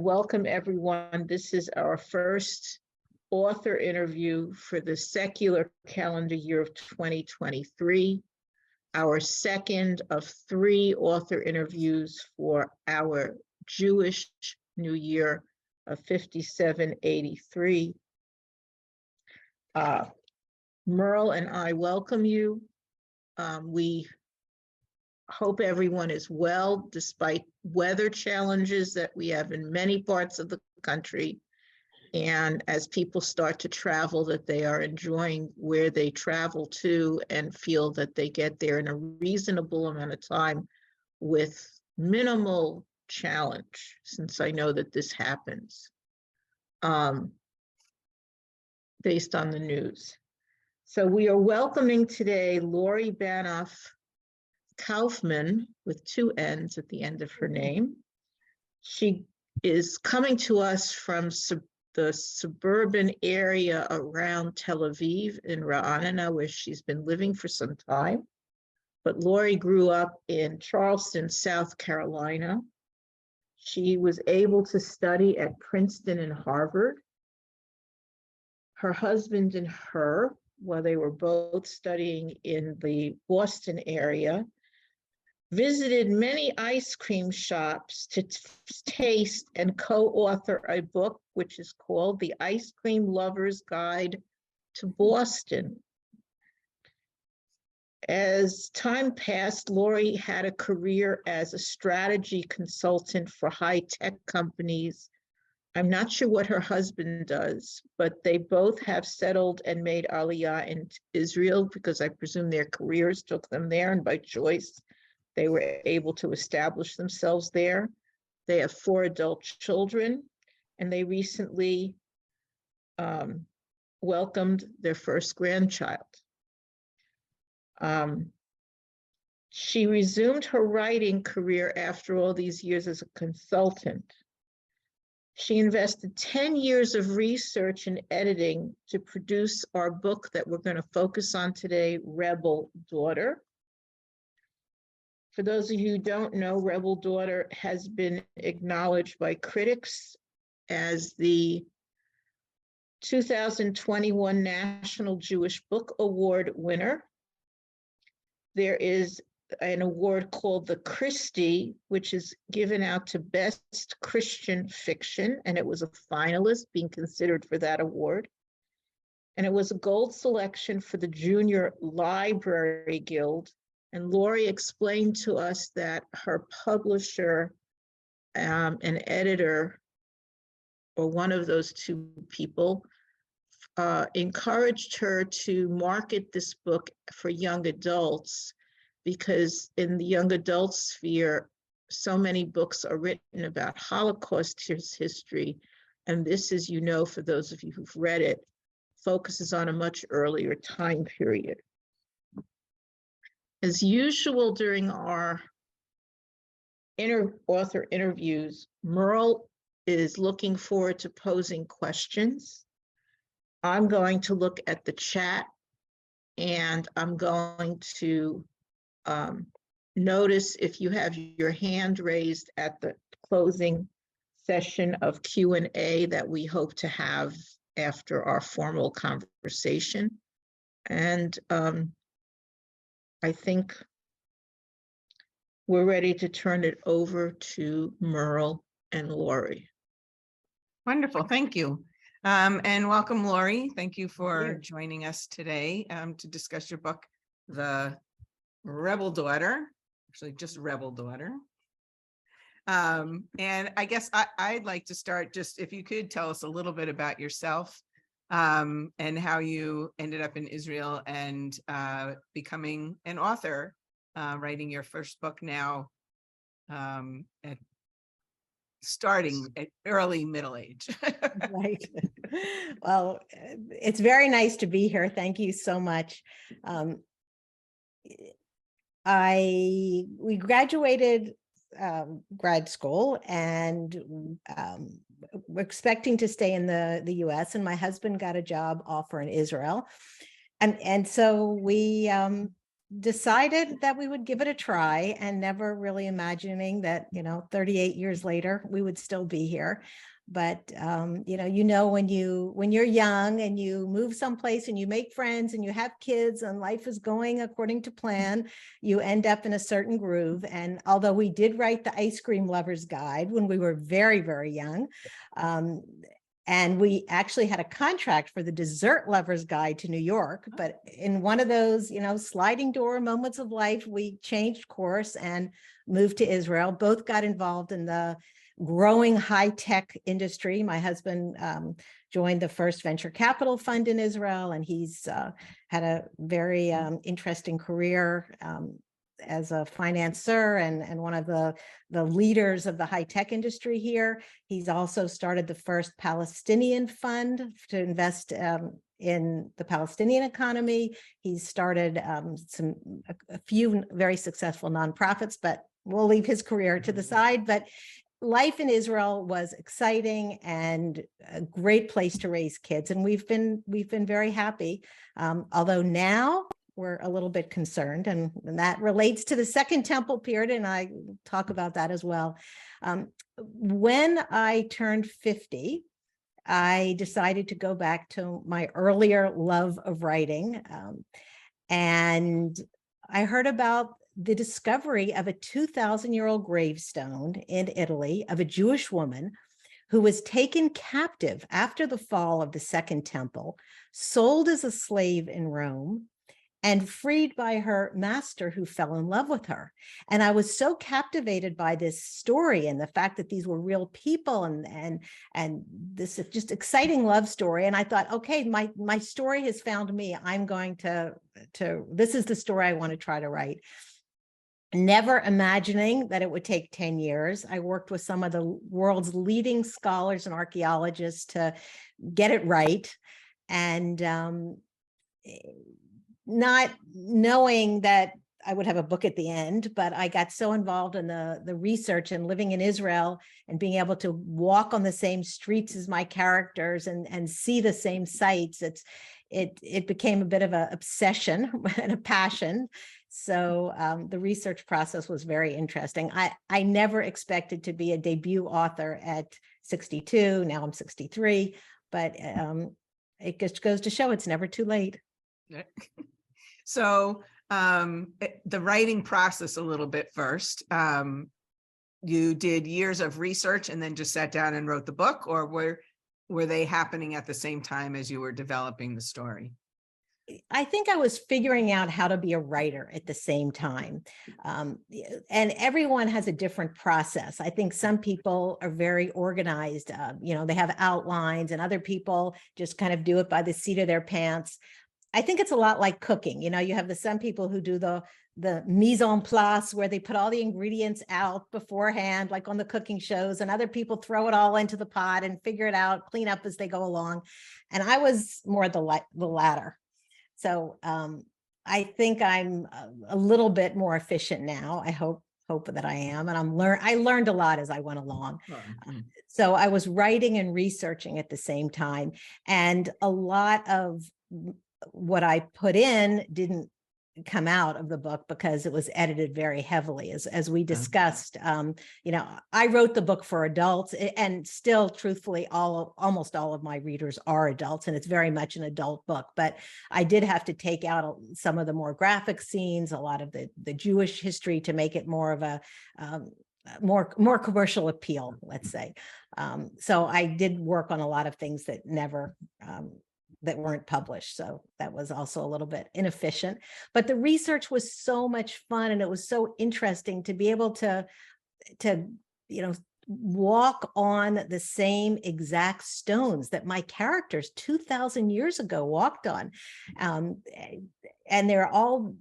welcome everyone. This is our first author interview for the secular calendar year of 2023, our second of 3 author interviews for our Jewish New Year of 5783. Merle and I welcome you. We hope everyone is well despite weather challenges that we have in many parts of the country. And as people start to travel, that they are enjoying where they travel to and feel that they get there in a reasonable amount of time with minimal challenge, since I know that this happens based on the news. So we are welcoming today Lori Banov Kaufmann, with 2 N's at the end of her name. She is coming to us from the suburban area around Tel Aviv in Ra'anana, where she's been living for some time. But Lori grew up in Charleston, South Carolina. She was able to study at Princeton and Harvard. Her husband and her, while they were both studying in the Boston area, visited many ice cream shops to taste and co-author a book which is called The Ice Cream Lover's Guide to Boston. As time passed, Lori had a career as a strategy consultant for high-tech companies. I'm not sure what her husband does, but they both have settled and made Aliyah in Israel, because I presume their careers took them there, and by choice, they were able to establish themselves there. They have 4 adult children, and they recently welcomed their first grandchild. She resumed her writing career after all these years as a consultant. She invested 10 years of research and editing to produce our book that we're going to focus on today, Rebel Daughter. For those of you who don't know, Rebel Daughter has been acknowledged by critics as the 2021 National Jewish Book Award winner. There is an award called the Christie, which is given out to Best Christian Fiction, and it was a finalist being considered for that award. And it was a gold selection for the Junior Library Guild. And Lori explained to us that her publisher and editor, or one of those 2 people, encouraged her to market this book for young adults, because in the young adult sphere, so many books are written about Holocaust history. And this, as you know, for those of you who've read it, focuses on a much earlier time period. As usual during our author interviews, Merle is looking forward to posing questions. I'm going to look at the chat, and I'm going to notice if you have your hand raised at the closing session of Q&A that we hope to have after our formal conversation. And I think we're ready to turn it over to Merle and Lori. Wonderful, thank you. And welcome, Lori. Thank you for joining us today to discuss your book, The Rebel Daughter, actually just Rebel Daughter. And I guess I'd like to start, just if you could tell us a little bit about yourself and how you ended up in Israel and becoming an author, writing your first book now starting at early middle age. Right. Well, it's very nice to be here. Thank you so much. We graduated grad school, and we're expecting to stay in the US, and my husband got a job offer in Israel. And so we decided that we would give it a try, and never really imagining that, 38 years later, we would still be here. But, when you're young and you move someplace and you make friends and you have kids and life is going according to plan, you end up in a certain groove. And although we did write the Ice Cream Lover's Guide when we were very, very young, and we actually had a contract for the Dessert Lover's Guide to New York. But in one of those, sliding door moments of life, we changed course and moved to Israel. Both got involved in the growing high-tech industry. My husband joined the first venture capital fund in Israel, and he's had a very interesting career as a financier and one of the leaders of the high-tech industry here. He's also started the first Palestinian fund to invest in the Palestinian economy. He's started a few very successful nonprofits, but we'll leave his career to the side. But life in Israel was exciting and a great place to raise kids, and we've been very happy. Although now we're a little bit concerned, and that relates to the Second Temple period, and I talk about that as well. When I turned 50, I decided to go back to my earlier love of writing, and I heard about the discovery of a 2,000-year-old gravestone in Italy of a Jewish woman who was taken captive after the fall of the Second Temple, sold as a slave in Rome, and freed by her master, who fell in love with her. And I was so captivated by this story and the fact that these were real people and this just exciting love story. And I thought, okay, my story has found me. I'm going to this is the story I want to try to write. Never imagining that it would take 10 years. I worked with some of the world's leading scholars and archaeologists to get it right. And not knowing that I would have a book at the end, but I got so involved in the research and living in Israel and being able to walk on the same streets as my characters and see the same sites. It became a bit of an obsession and a passion. So the research process was very interesting. I never expected to be a debut author at 62. Now I'm 63, but it just goes to show it's never too late. So the writing process a little bit first. You did years of research and then just sat down and wrote the book, or were they happening at the same time as you were developing the story? I think I was figuring out how to be a writer at the same time. And everyone has a different process. I think some people are very organized, they have outlines, and other people just kind of do it by the seat of their pants. I think it's a lot like cooking. You have some people who do the mise en place, where they put all the ingredients out beforehand, like on the cooking shows, and other people throw it all into the pot and figure it out, clean up as they go along. And I was more the latter. So I think I'm a little bit more efficient now. I hope that I am, and I learned a lot as I went along. So I was writing and researching at the same time, and a lot of what I put in didn't come out of the book because it was edited very heavily, as we discussed. I wrote the book for adults, and still, truthfully, almost all of my readers are adults, and it's very much an adult book. But I did have to take out some of the more graphic scenes, a lot of the Jewish history, to make it more of a more commercial appeal, let's say. So I did work on a lot of things that that weren't published. So that was also a little bit inefficient, but the research was so much fun, and it was so interesting to be able to walk on the same exact stones that my characters 2,000 years ago walked on. And they're all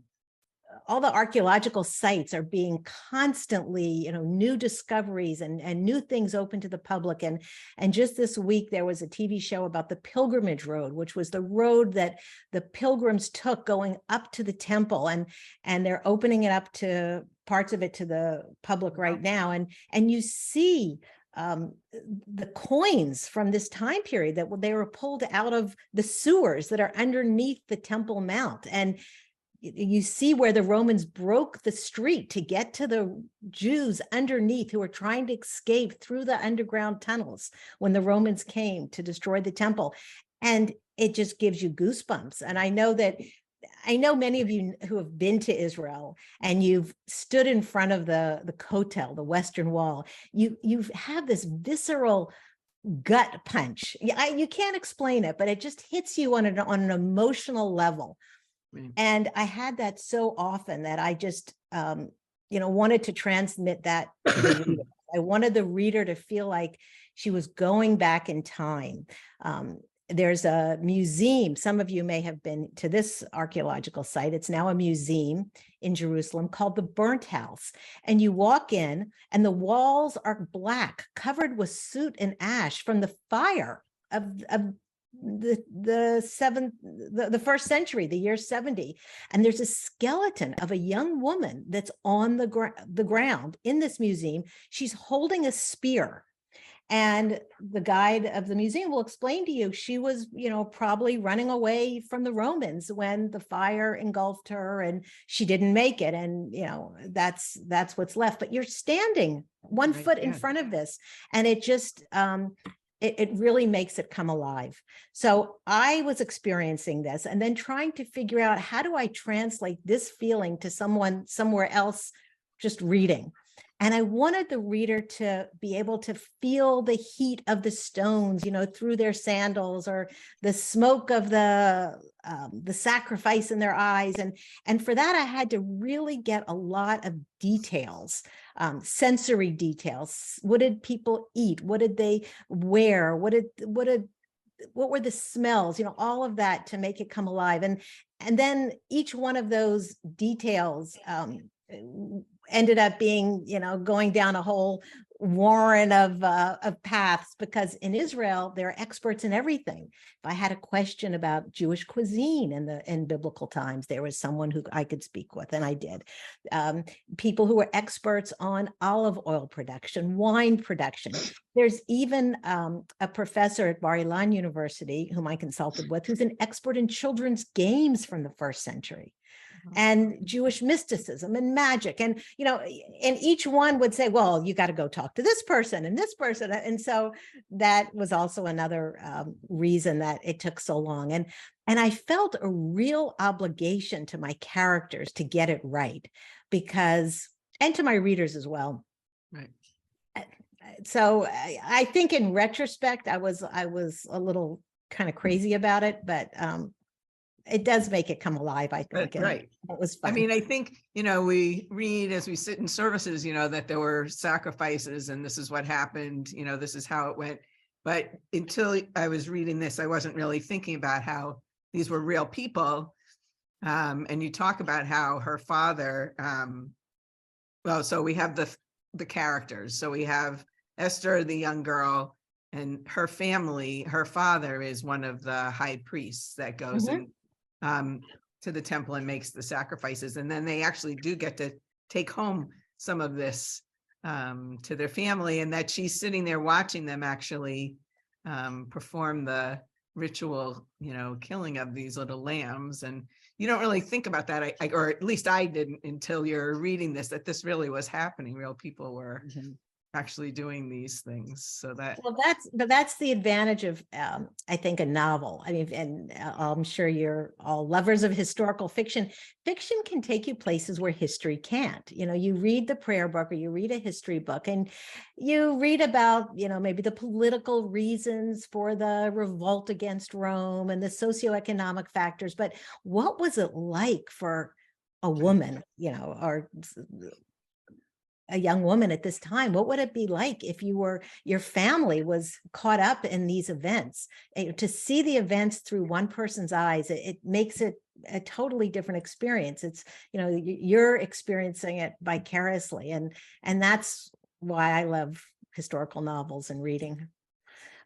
the archaeological sites are being constantly, new discoveries and new things open to the public. And just this week, there was a TV show about the Pilgrimage Road, which was the road that the pilgrims took going up to the temple. And they're opening it up to parts of it to the public right now. And you see the coins from this time period that they were pulled out of the sewers that are underneath the Temple Mount. And you see where the Romans broke the street to get to the Jews underneath who were trying to escape through the underground tunnels when the Romans came to destroy the temple. And it just gives you goosebumps. And I know many of you who have been to Israel and you've stood in front of the Kotel, the Western Wall, you have this visceral gut punch. You can't explain it, but it just hits you on an emotional level. Right. And I had that so often that I just, wanted to transmit that to the reader. I wanted the reader to feel like she was going back in time. There's a museum. Some of you may have been to this archaeological site. It's now a museum in Jerusalem called the Burnt House. And you walk in and the walls are black, covered with soot and ash from the fire of the first century, the year 70. And there's a skeleton of a young woman that's on the ground in this museum. She's holding a spear. And the guide of the museum will explain to you, she was, probably running away from the Romans when the fire engulfed her and she didn't make it. And, that's what's left. But you're standing one Right, foot in yeah. front of this. And it just, it really makes it come alive. So I was experiencing this and then trying to figure out, how do I translate this feeling to someone somewhere else just reading? And I wanted the reader to be able to feel the heat of the stones, through their sandals, or the smoke of the sacrifice in their eyes. And for that, I had to really get a lot of details, sensory details. What did people eat? What did they wear? What were the smells? All of that to make it come alive. And then each one of those details ended up being, going down a whole warren of paths, because in Israel, they're experts in everything. If I had a question about Jewish cuisine in biblical times, there was someone who I could speak with, and I did. People who were experts on olive oil production, wine production. There's even a professor at Bar Ilan University, whom I consulted with, who's an expert in children's games from the first century. And Jewish mysticism and magic. And, and each one would say, well, you got to go talk to this person and this person. And so that was also another reason that it took so long. And I felt a real obligation to my characters to get it right, and to my readers as well. Right. So I think in retrospect, I was a little kind of crazy about it, but it does make it come alive, I think. Right. It was fun. I mean, I think, we read as we sit in services, that there were sacrifices and this is what happened, this is how it went. But until I was reading this, I wasn't really thinking about how these were real people. And you talk about how her father, so we have the characters. So we have Esther, the young girl, and her family. Her father is one of the high priests that goes to the temple and makes the sacrifices. And then they actually do get to take home some of this to their family, and that she's sitting there watching them actually perform the ritual, killing of these little lambs. And you don't really think about that, or at least I didn't until you're reading this, that this really was happening. Real people were actually doing these things. So that's the advantage of I think a novel. I mean, and I'm sure you're all lovers of historical fiction. Fiction can take you places where history can't. You read the prayer book or you read a history book and you read about, maybe the political reasons for the revolt against Rome and the socioeconomic factors. But what was it like for a woman, or a young woman at this time? What would it be like if your family was caught up in these events? To see the events through one person's eyes, it makes it a totally different experience. It's, you're experiencing it vicariously. And that's why I love historical novels and reading.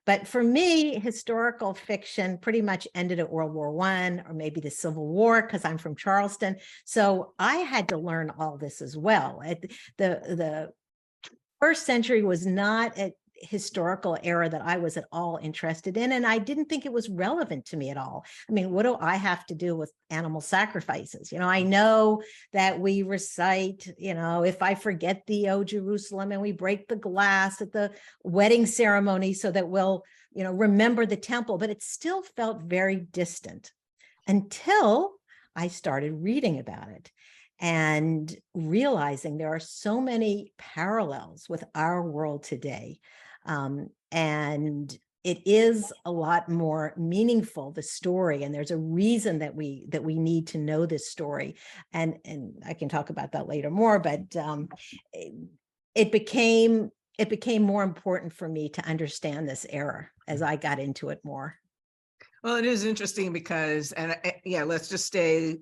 But for me, historical fiction pretty much ended at World War I, or maybe the Civil War, because I'm from Charleston. So I had to learn all this as well. The first century was not historical era that I was at all interested in. And I didn't think it was relevant to me at all. I mean, what do I have to do with animal sacrifices? You know, I know that we recite, you know, if I forget thee, O Jerusalem, and we break the glass at the wedding ceremony so that we'll, you know, remember the temple, but it still felt very distant until I started reading about it and realizing there are so many parallels with our world today. And it is a lot more meaningful, the story, and there's a reason that we need to know this story. And I can talk about that later more, but it became more important for me to understand this era as I got into it more. Well, it is interesting because, and yeah, let's just stay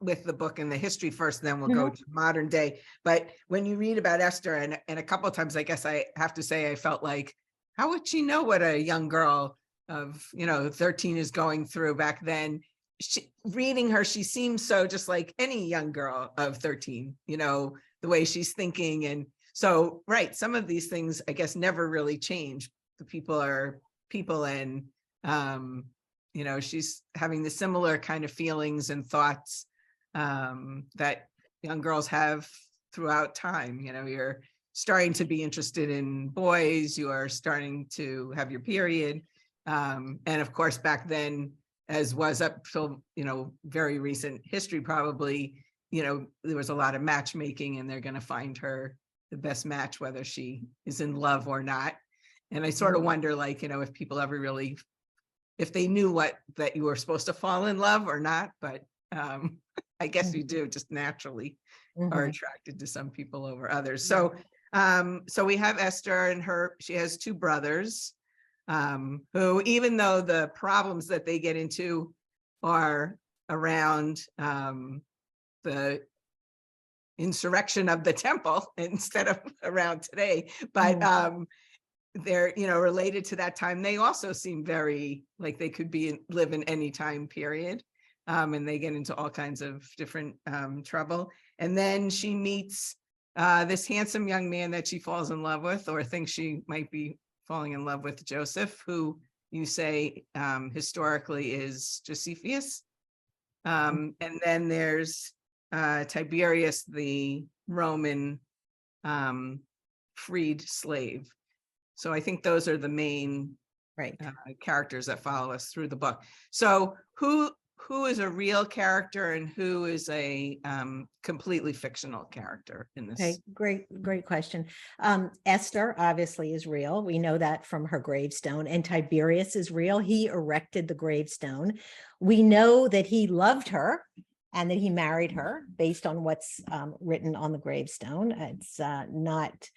with the book and the history first, then we'll go to modern day. But when you read about Esther, and a couple of times, I guess I have to say, I felt like, how would she know what a young girl of, you know, 13 is going through back then? Reading her, she seems so just like any young girl of 13, you know, the way she's thinking. And so, right, some of these things, I guess, never really change. The people are people, and, you know, she's having the similar kind of feelings and thoughts that young girls have throughout time. You know, you're starting to be interested in boys, you are starting to have your period. And of course, back then, as was up till, you know, very recent history, probably, you know, there was a lot of matchmaking, and they're going to find her the best match, whether she is in love or not. And I sort of wonder, like, you know, if people ever really, if they knew that you were supposed to fall in love or not, but I guess you do, just naturally are attracted to some people over others. So, so we have Esther, and she has two brothers, who, even though the problems that they get into are around the insurrection of the temple instead of around today, but they're, you know, related to that time. They also seem very like they could live in any time period. And they get into all kinds of different trouble. And then she meets this handsome young man that she falls in love with, or thinks she might be falling in love with, Joseph, who you say historically is Josephus. And then there's Tiberius, the Roman freed slave. So I think those are the main characters that follow us through the book. So who is a real character and who is a completely fictional character in this? Okay, great question. Esther obviously is real. We know that from her gravestone. And Tiberius is real. He erected the gravestone. We know that he loved her and that he married her based on what's written on the gravestone. It's not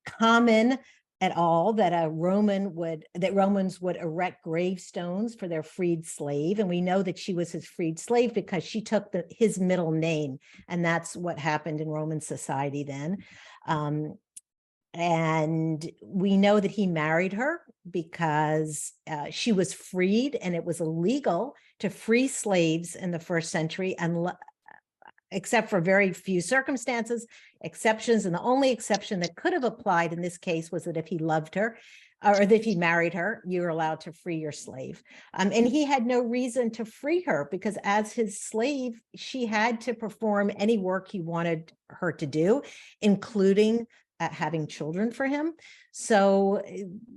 common at all that Romans would erect gravestones for their freed slave. And we know that she was his freed slave because she took his middle name. And that's what happened in Roman society then. And we know that he married her because she was freed, and it was illegal to free slaves in the first century, except for very few circumstances, exceptions. And the only exception that could have applied in this case was that if he loved her, or that if he married her, you're allowed to free your slave. And he had no reason to free her, because as his slave, she had to perform any work he wanted her to do, including having children for him. So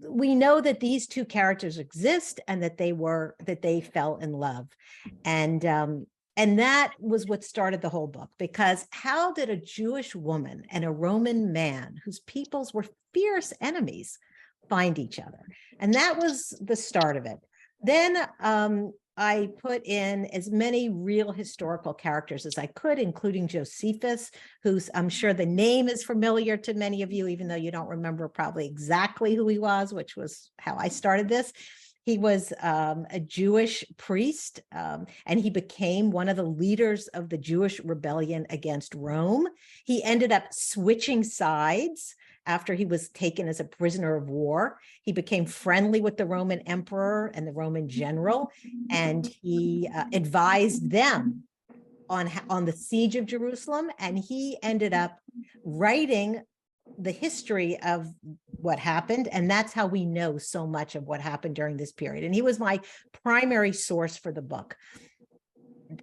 we know that these two characters exist, and that they fell in love. And that was what started the whole book, because how did a Jewish woman and a Roman man, whose peoples were fierce enemies, find each other? And that was the start of it. Then I put in as many real historical characters as I could, including Josephus, who's, I'm sure the name is familiar to many of you, even though you don't remember probably exactly who he was, which was how I started this. He was a Jewish priest, and he became one of the leaders of the Jewish rebellion against Rome. He ended up switching sides after he was taken as a prisoner of war. He became friendly with the Roman emperor and the Roman general, and he advised them on the siege of Jerusalem. And he ended up writing the history of what happened. And that's how we know so much of what happened during this period. And he was my primary source for the book.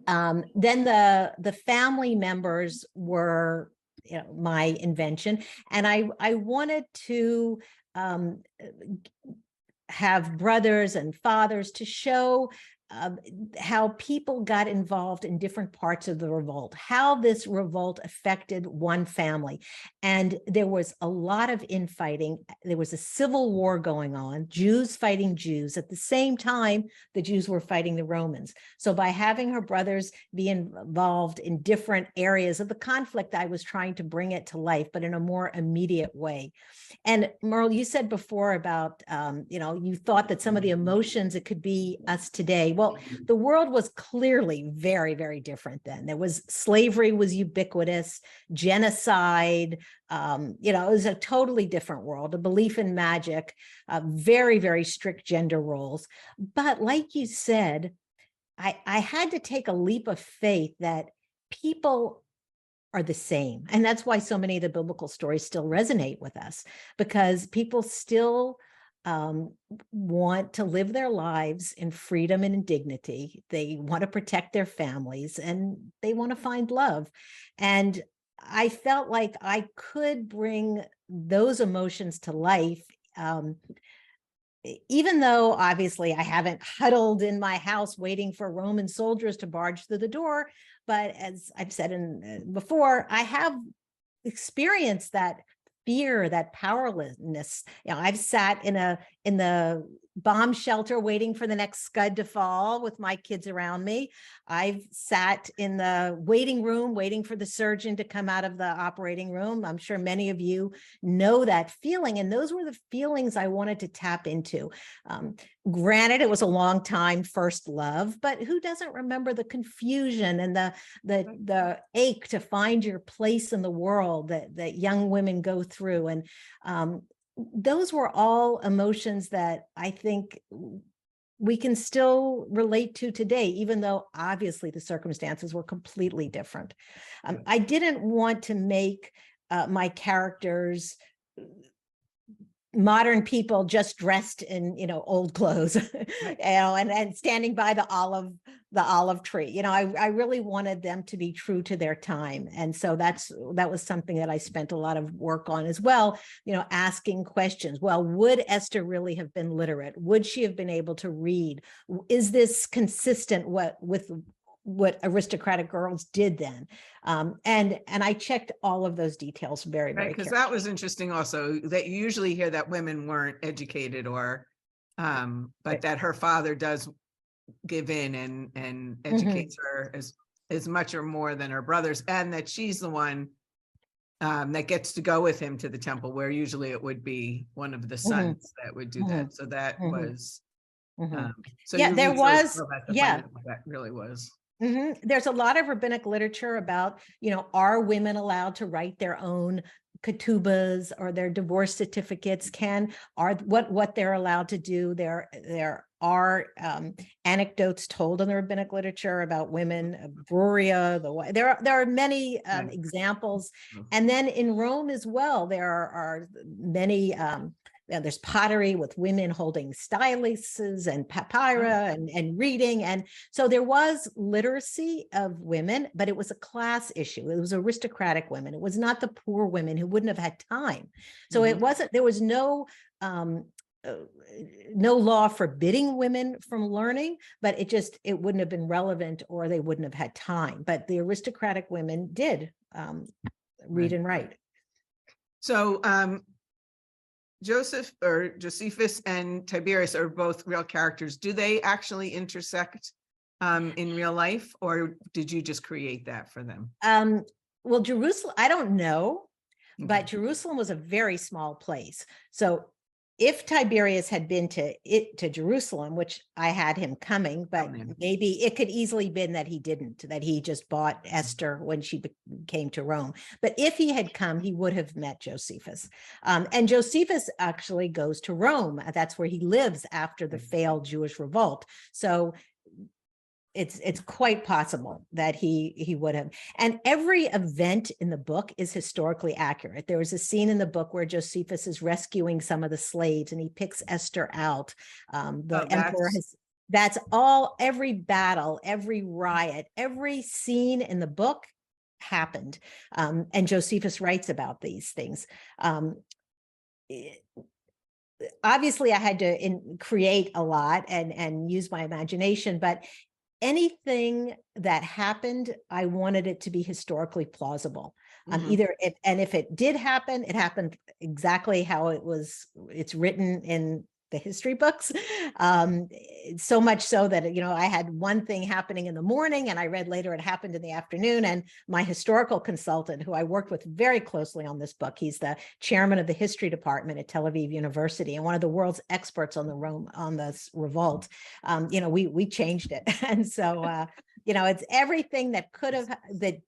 Then the family members were, you know, my invention. And I wanted to have brothers and fathers to show how people got involved in different parts of the revolt, how this revolt affected one family. And there was a lot of infighting. There was a civil war going on, Jews fighting Jews. At the same time, the Jews were fighting the Romans. So by having her brothers be involved in different areas of the conflict, I was trying to bring it to life, but in a more immediate way. And Merle, you said before about, you know, you thought that some of the emotions, it could be us today. Well, the world was clearly very, very different then. There was slavery was ubiquitous, genocide, you know, it was a totally different world, a belief in magic, very, very strict gender roles. But like you said, I had to take a leap of faith that people are the same. And that's why so many of the biblical stories still resonate with us, because people still want to live their lives in freedom and in dignity. They want to protect their families and they want to find love. And I felt like I could bring those emotions to life. Even though obviously I haven't huddled in my house waiting for Roman soldiers to barge through the door, but as I've said before, I have experienced that fear, that powerlessness. You know, I've sat in the bomb shelter waiting for the next scud to fall with my kids around me. I've sat in the waiting room waiting for the surgeon to come out of the operating room. I'm sure many of you know that feeling. And those were the feelings I wanted to tap into. Granted, it was a long time first love, but who doesn't remember the confusion and the ache to find your place in the world that young women go through? And those were all emotions that I think we can still relate to today, even though obviously the circumstances were completely different. I didn't want to make my characters modern people just dressed in, you know, old clothes, you know, and standing by the olive tree. You know, I really wanted them to be true to their time. And so that was something that I spent a lot of work on as well, you know, asking questions. Well, would Esther really have been literate? Would she have been able to read? Is this consistent with what aristocratic girls did then? And I checked all of those details very, very Because carefully. that was interesting also, that you usually hear that women weren't educated or but that her father does give in and educates her as much or more than her brothers, and that she's the one that gets to go with him to the temple, where usually it would be one of the sons that would do that. So that was so yeah, there was, yeah, that really was. There's a lot of rabbinic literature about, you know, are women allowed to write their own ketubas or their divorce certificates? What they're allowed to do? There are anecdotes told in the rabbinic literature about women, Bruria, there are many examples. And then in Rome as well, there are many there's pottery with women holding styluses and papyra and reading. And so there was literacy of women, but it was a class issue. It was aristocratic women. It was not the poor women who wouldn't have had time. So it wasn't, there was no law forbidding women from learning, but it wouldn't have been relevant, or they wouldn't have had time. But the aristocratic women did read and write. So Josephus and Tiberius are both real characters. Do they actually intersect in real life, or did you just create that for them? Well, Jerusalem, I don't know, but Jerusalem was a very small place. So if Tiberius had been to Jerusalem, which I had him coming, but maybe it could easily been that he didn't, that he just bought Esther when she came to Rome. But if he had come, he would have met Josephus. And Josephus actually goes to Rome. That's where he lives after the failed Jewish revolt. So it's quite possible that he would have. And every event in the book is historically accurate. There was a scene in the book where Josephus is rescuing some of the slaves, and he picks Esther out. The emperor has. That's all. Every battle, every riot, every scene in the book happened, and Josephus writes about these things. Obviously, I had to create a lot and use my imagination, but anything that happened, I wanted it to be historically plausible. If it did happen, it happened exactly how it's written in the history books. So much so that, I had one thing happening in the morning and I read later it happened in the afternoon. And my historical consultant, who I worked with very closely on this book, he's the chairman of the history department at Tel Aviv University and one of the world's experts on this revolt. We changed it. And so, it's everything that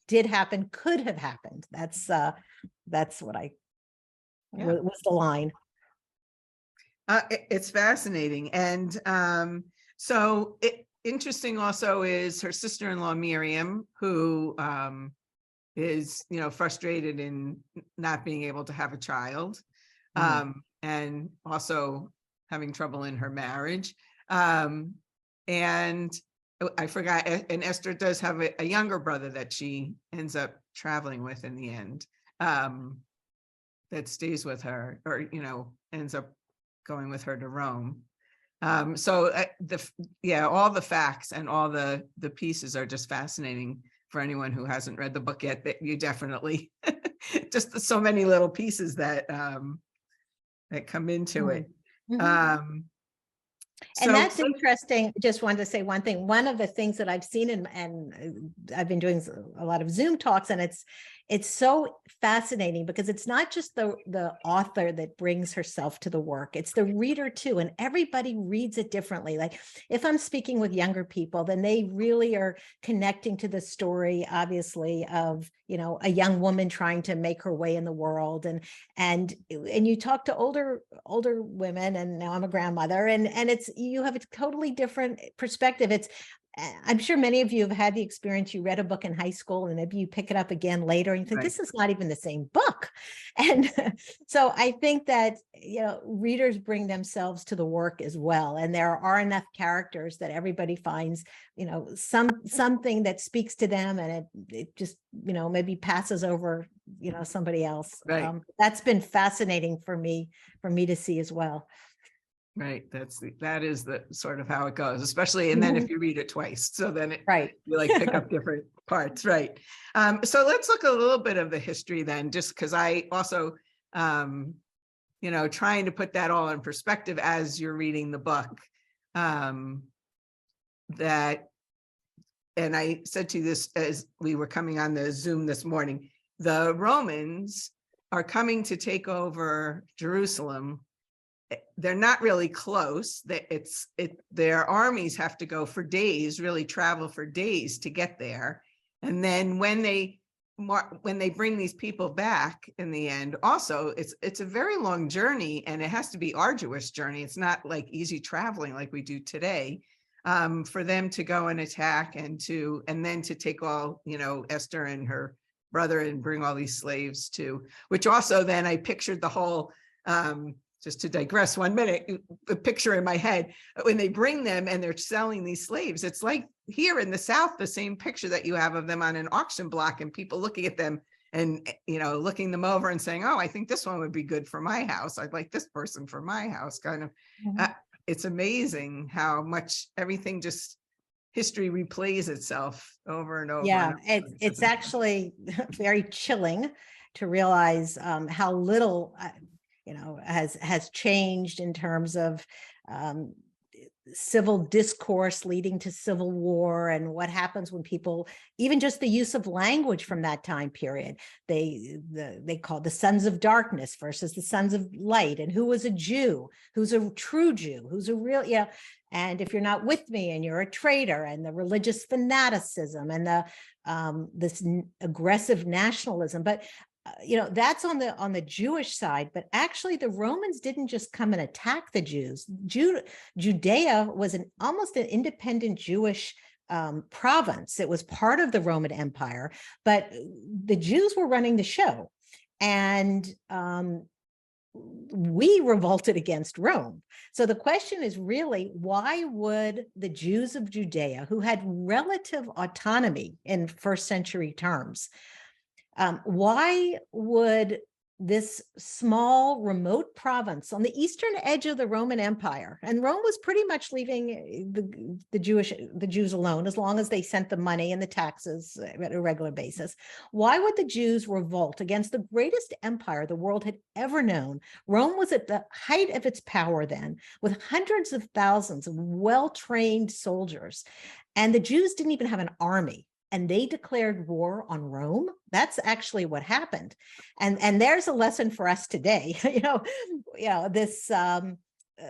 did happen could have happened. That's what was the line. It's fascinating. And so interesting also is her sister-in-law, Miriam, who is, frustrated in not being able to have a child, and also having trouble in her marriage. And I forgot, and Esther does have a younger brother that she ends up traveling with in the end, that stays with her, or, ends up going with her to Rome. So all the facts and all the pieces are just fascinating for anyone who hasn't read the book yet. That you definitely just so many little pieces that come into it. And that's interesting. Just wanted to say one thing. One of the things that I've seen, and I've been doing a lot of Zoom talks, and it's so fascinating because it's not just the author that brings herself to the work, it's the reader too. And everybody reads it differently. Like if I'm speaking with younger people, then they really are connecting to the story, obviously, of, a young woman trying to make her way in the world. And you talk to older women, and now I'm a grandmother, and you have a totally different perspective. I'm sure many of you have had the experience. You read a book in high school and maybe you pick it up again later and you think, This is not even the same book. And so I think that, readers bring themselves to the work as well. And there are enough characters that everybody finds, something that speaks to them, and it just, maybe passes over, somebody else. Right. That's been fascinating for me to see as well. Right. That is the sort of how it goes, especially. And then if you read it twice, so then you pick up different parts. Right. So let's look a little bit of the history then, just because I also, trying to put that all in perspective as you're reading the book, and I said to you this as we were coming on the Zoom this morning, the Romans are coming to take over Jerusalem. They're not really close. Their armies have to go for days, really travel for days to get there. And then when they bring these people back in the end, also it's a very long journey, and it has to be arduous journey. It's not like easy traveling like we do today, for them to go and attack and then to take all, Esther and her brother and bring all these slaves to, which also then I pictured the whole, just to digress 1 minute, the picture in my head, when they bring them and they're selling these slaves, it's like here in the South, the same picture that you have of them on an auction block and people looking at them and, looking them over and saying, oh, I think this one would be good for my house. I'd like this person for my house, kind of. It's amazing how much everything just history replays itself over and over. Yeah, it's actually very chilling to realize how little has changed in terms of civil discourse leading to civil war, and what happens when people, even just the use of language from that time period, they called the sons of darkness versus the sons of light, and who was a Jew, who's a true Jew, who's a real, and if you're not with me and you're a traitor, and the religious fanaticism and this aggressive nationalism. But that's on the Jewish side, but actually the Romans didn't just come and attack the Jews. Judea was almost an independent Jewish province. It was part of the Roman Empire, but the Jews were running the show. And we revolted against Rome. So the question is really, why would the Jews of Judea, who had relative autonomy in first century terms, why would this small remote province on the eastern edge of the Roman Empire, and Rome was pretty much leaving the Jews alone as long as they sent the money and the taxes at a regular basis. Why would the Jews revolt against the greatest empire the world had ever known? Rome was at the height of its power then, with hundreds of thousands of well-trained soldiers, and the Jews didn't even have an army. And they declared war on Rome. That's actually what happened. And there's a lesson for us today. This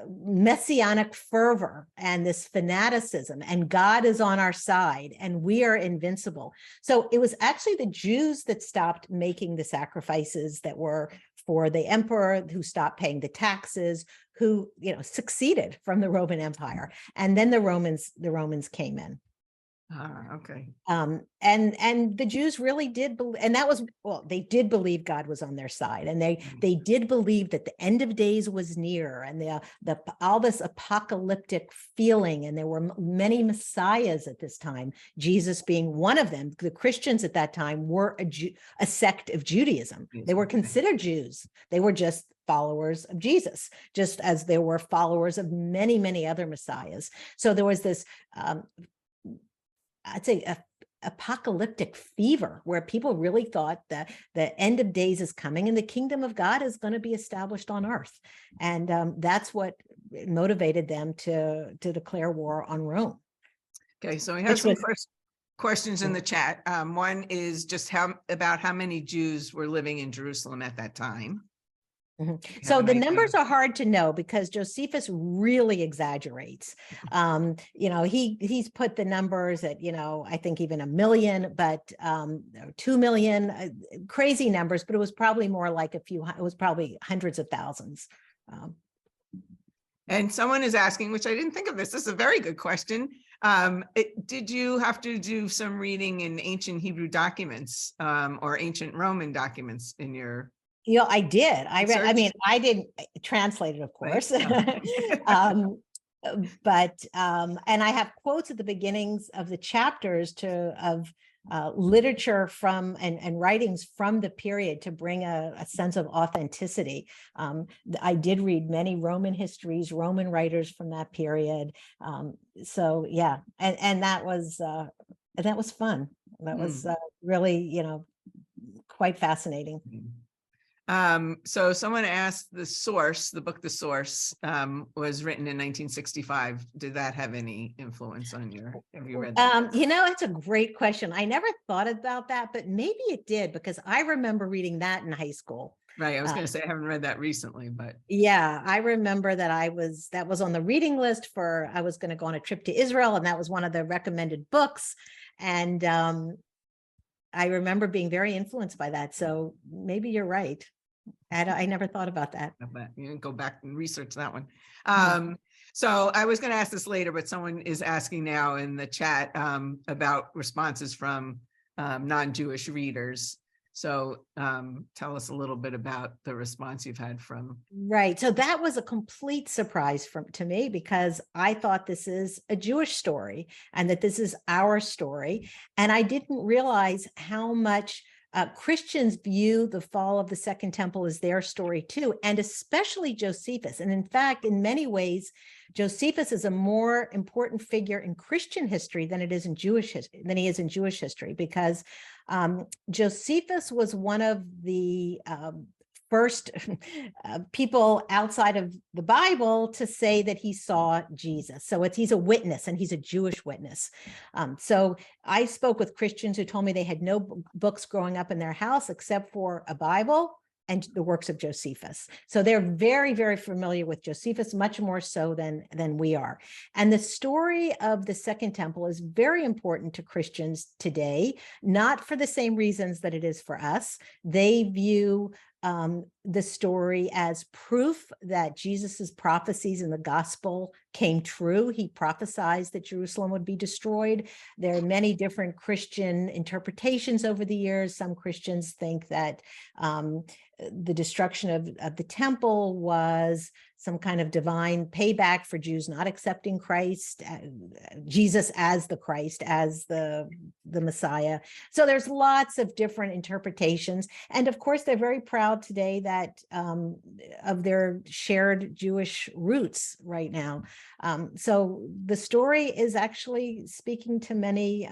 messianic fervor and this fanaticism, and God is on our side and we are invincible. So it was actually the Jews that stopped making the sacrifices that were for the emperor, who stopped paying the taxes, who succeeded from the Roman Empire. And then the Romans came in. Okay. And the Jews really did believe, and that was, well, they did believe God was on their side, and they did believe that the end of days was near, and the all this apocalyptic feeling, and there were many messiahs at this time, Jesus being one of them. The Christians at that time were a sect of Judaism. They were considered Jews. They were just followers of Jesus, just as there were followers of many, many other messiahs. So there was this I'd say apocalyptic fever, where people really thought that the end of days is coming and the kingdom of God is going to be established on earth. And that's what motivated them to declare war on Rome. Okay, so we have some questions in the chat. One is just how many Jews were living in Jerusalem at that time. Mm-hmm. So the numbers are hard to know because Josephus really exaggerates. He's put the numbers at, I think even 1 million, but 2 million, crazy numbers, but it was probably more like it was probably hundreds of thousands. And someone is asking, which I didn't think of this is a very good question. Did you have to do some reading in ancient Hebrew documents or ancient Roman documents in your I did. I didn't translate it, of course. Right. But and I have quotes at the beginnings of the chapters of literature from and writings from the period to bring a sense of authenticity. I did read many Roman histories, Roman writers from that period. So yeah, and that was fun. That was really, quite fascinating. So someone asked the book, The Source, was written in 1965. Did that have any influence on have you read that? That's a great question. I never thought about that, but maybe it did, because I remember reading that in high school. Right. I was going to say, I haven't read that recently, but. Yeah, I remember that that was on the reading list I was going to go on a trip to Israel, and that was one of the recommended books. And I remember being very influenced by that. So maybe you're right. I never thought about that. You can go back and research that one. So I was going to ask this later, but someone is asking now in the chat about responses from non-Jewish readers. So tell us a little bit about the response you've had from. Right. So that was a complete surprise to me, because I thought this is a Jewish story and that this is our story. And I didn't realize how much Christians view the fall of the Second Temple as their story too, and especially Josephus. And in fact, in many ways, Josephus is a more important figure in Christian history than he is in Jewish history, because Josephus was one of the first people outside of the Bible to say that he saw Jesus. So he's a witness, and he's a Jewish witness. So I spoke with Christians who told me they had no books growing up in their house except for a Bible and the works of Josephus. So they're very, very familiar with Josephus, much more so than we are. And the story of the Second Temple is very important to Christians today, not for the same reasons that it is for us. They view the story as proof that Jesus's prophecies in the gospel came true. He prophesied that Jerusalem would be destroyed. There are many different Christian interpretations over the years. Some Christians think that the destruction of the temple was some kind of divine payback for Jews not accepting Christ, Jesus as the Christ, as the Messiah. So there's lots of different interpretations. And of course, they're very proud today that of their shared Jewish roots right now. So the story is actually speaking to many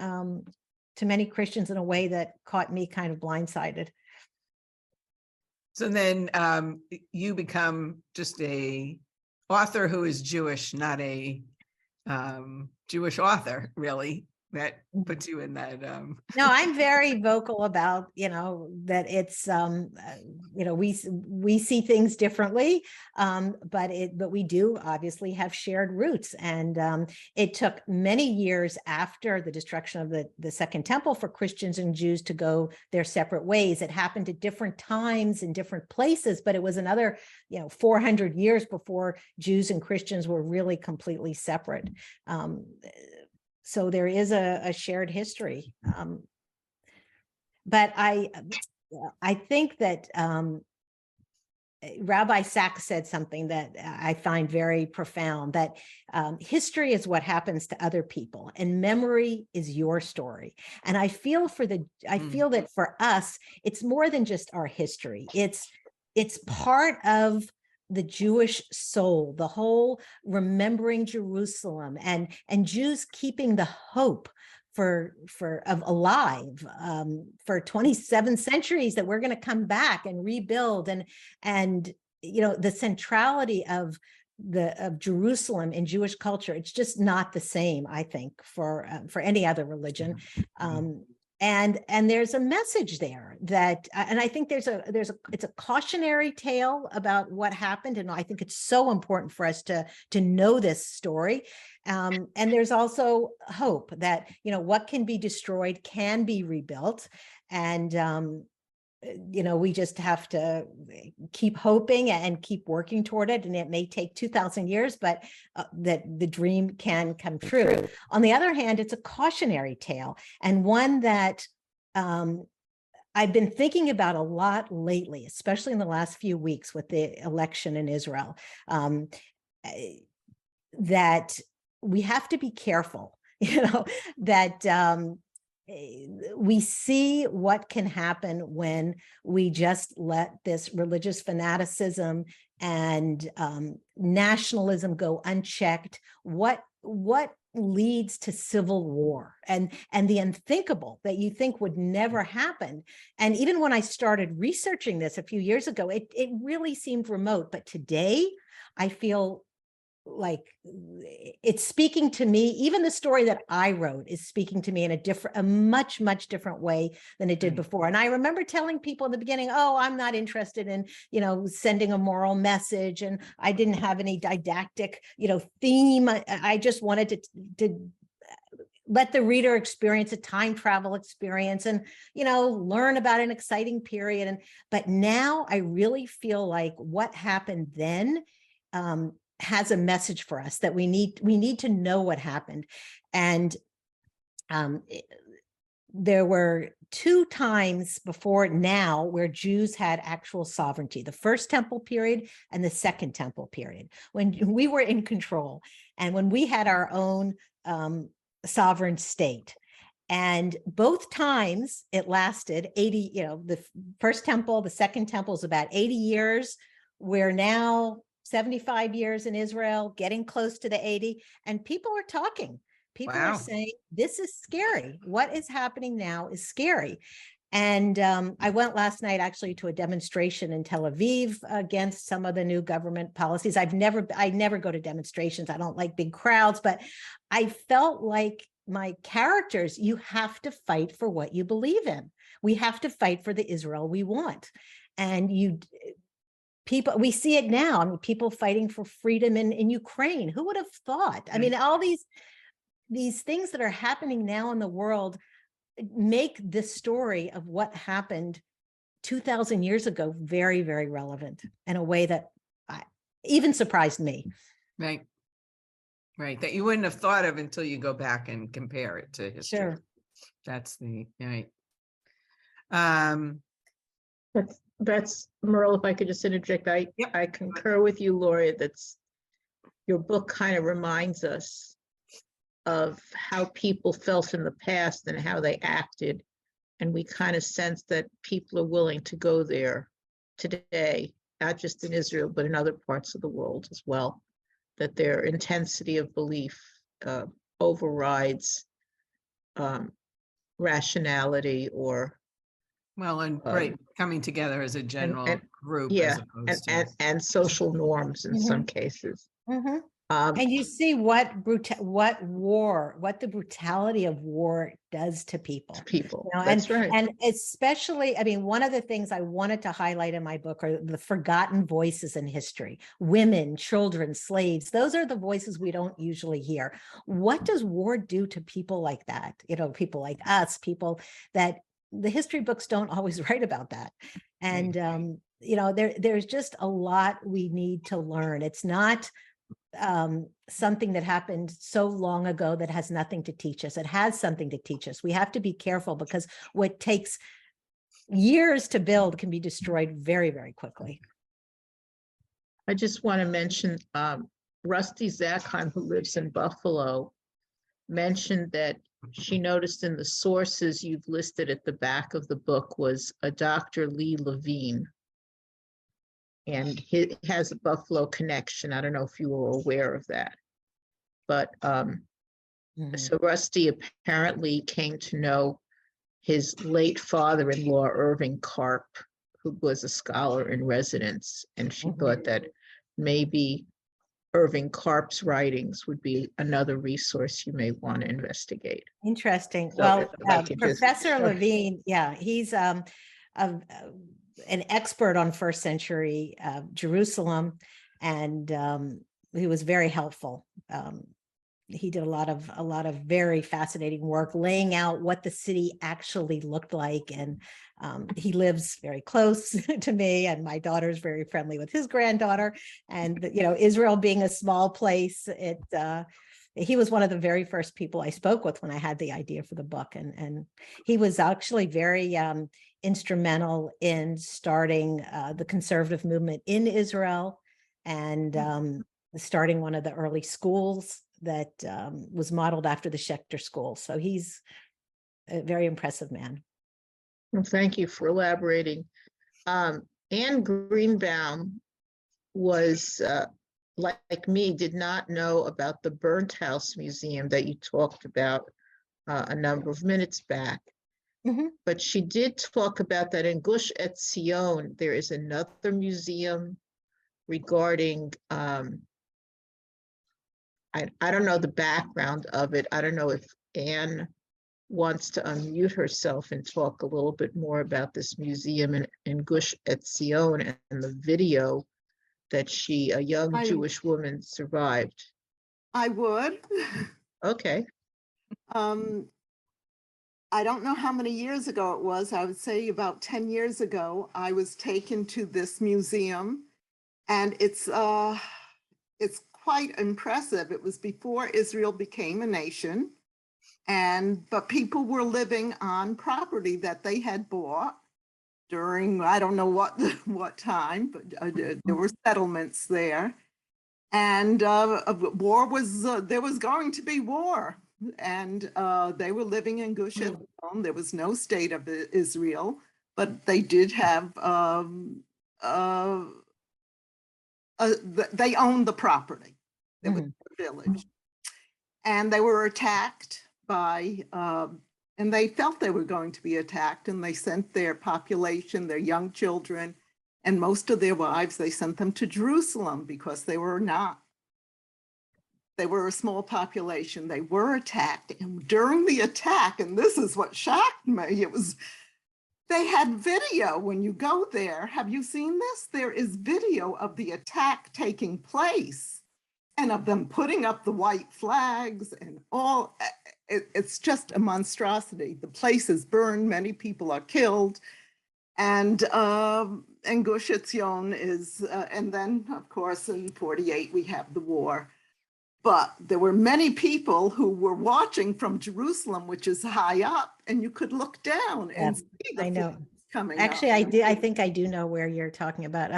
Christians in a way that caught me kind of blindsided. So then you become just a author who is Jewish, not a Jewish author, really. That puts you in that. No, I'm very vocal about, that it's, we see things differently, but we do obviously have shared roots. And it took many years after the destruction of the Second Temple for Christians and Jews to go their separate ways. It happened at different times in different places, but it was another, 400 years before Jews and Christians were really completely separate. So there is a shared history. But I think that Rabbi Sachs said something that I find very profound, that history is what happens to other people and memory is your story. And I feel that for us, it's more than just our history. It's part of the Jewish soul, the whole remembering Jerusalem and Jews keeping the hope alive for 27 centuries that we're going to come back and rebuild, and the centrality of Jerusalem in Jewish culture. It's just not the same, I think, for any other religion. And there's a message there that, and I think it's a cautionary tale about what happened. And I think it's so important for us to know this story. And there's also hope that, what can be destroyed can be rebuilt. And, we just have to keep hoping and keep working toward it. And it may take 2,000 years, but that the dream can come true. On the other hand, it's a cautionary tale, and one that I've been thinking about a lot lately, especially in the last few weeks with the election in Israel, that we have to be careful, that we see what can happen when we just let this religious fanaticism and nationalism go unchecked. What leads to civil war and the unthinkable that you think would never happen. And even when I started researching this a few years ago, it really seemed remote. But today I feel like it's speaking to me. Even the story that I wrote is speaking to me in a much, much different way than it did before. And I remember telling people in the beginning, oh, I'm not interested in, sending a moral message. And I didn't have any didactic, theme. I just wanted to let the reader experience a time travel experience and, learn about an exciting period. But now I really feel like what happened then, has a message for us, that we need to know what happened. And there were two times before now where Jews had actual sovereignty: the First Temple period and the Second Temple period, when we were in control and when we had our own sovereign state. And both times it lasted 80, the First Temple, the Second Temple is about 80 years. We're now 75 years in Israel, getting close to the 80, and people are talking. People are saying, this is scary. What is happening now is scary. And I went last night actually to a demonstration in Tel Aviv against some of the new government policies. I never go to demonstrations. I don't like big crowds, but I felt like my characters, you have to fight for what you believe in. We have to fight for the Israel we want. And people, we see it now. I mean, people fighting for freedom in Ukraine. Who would have thought? I mean, all these things that are happening now in the world make this story of what happened 2,000 years ago very, very relevant in a way that even surprised me. Right. Right, that you wouldn't have thought of until you go back and compare it to history. Sure. That's the, right. That's Merle, if I could just interject, Yep. I concur with you, Lori, your book kind of reminds us of how people felt in the past and how they acted. And we kind of sense that people are willing to go there today, not just in Israel, but in other parts of the world as well, that their intensity of belief overrides rationality or Well, and right, coming together as a general group as yeah, opposed to. and social norms in some cases. Mhm. And you see what the brutality of war does to people. People, You know, that's right. And especially, I mean, one of the things I wanted to highlight in my book are the forgotten voices in history: women, children, slaves. Those are the voices we don't usually hear. What does war do to people like that? You know, people like us, people that the history books don't always write about that. And, you know, there's just a lot we need to learn. It's not something that happened so long ago that has nothing to teach us. It has something to teach us. We have to be careful because what takes years to build can be destroyed very, very quickly. I just want to mention Rusty Zakheim, who lives in Buffalo, mentioned that she noticed in the sources you've listed at the back of the book was a Dr. Lee Levine. And he has a Buffalo connection. I don't know if you were aware of that. But so Rusty apparently came to know his late father-in-law, Irving Karp, who was a scholar in residence. And she thought that maybe Irving Karp's writings would be another resource you may want to investigate. Interesting. So Well, Professor Levine, yeah, he's an expert on first century Jerusalem, and he was very helpful. He did a lot of very fascinating work laying out what the city actually looked like. And he lives very close to me, and my daughter's very friendly with his granddaughter. And, you know, Israel being a small place, he was one of the very first people I spoke with when I had the idea for the book. And he was actually very instrumental in starting the conservative movement in Israel, and starting one of the early schools that was modeled after the Schechter School. So he's a very impressive man. Well, thank you for elaborating. Anne Greenbaum was, like me, did not know about the Burnt House Museum that you talked about a number of minutes back. But she did talk about that in Gush Etzion, there is another museum regarding I don't know the background of it. I don't know if Anne wants to unmute herself and talk a little bit more about this museum in Gush Etzion and the video that a young Jewish woman survived. I would. Okay. I don't know how many years ago it was. I would say about 10 years ago, I was taken to this museum, and it's quite impressive. It was before Israel became a nation, but people were living on property that they had bought during, I don't know what time, but there were settlements there, and war was there was going to be war, and they were living in Gush Etzion. There was no state of Israel, but they did have they owned the property. It was a village, and they were attacked by, and they felt they were going to be attacked, and they sent their population, their young children, and most of their wives, they sent them to Jerusalem because they were a small population. They were attacked, and during the attack, and this is what shocked me, they had video when you go there. Have you seen this? There is video of the attack taking place and of them putting up the white flags and all. It's just a monstrosity. The place is burned. Many people are killed. And Gush Etzion is, and then of course in 48 we have the war. But there were many people who were watching from Jerusalem, which is high up, and you could look down and see the I know. flames coming Actually, up. I do. I think I do know where you're talking about.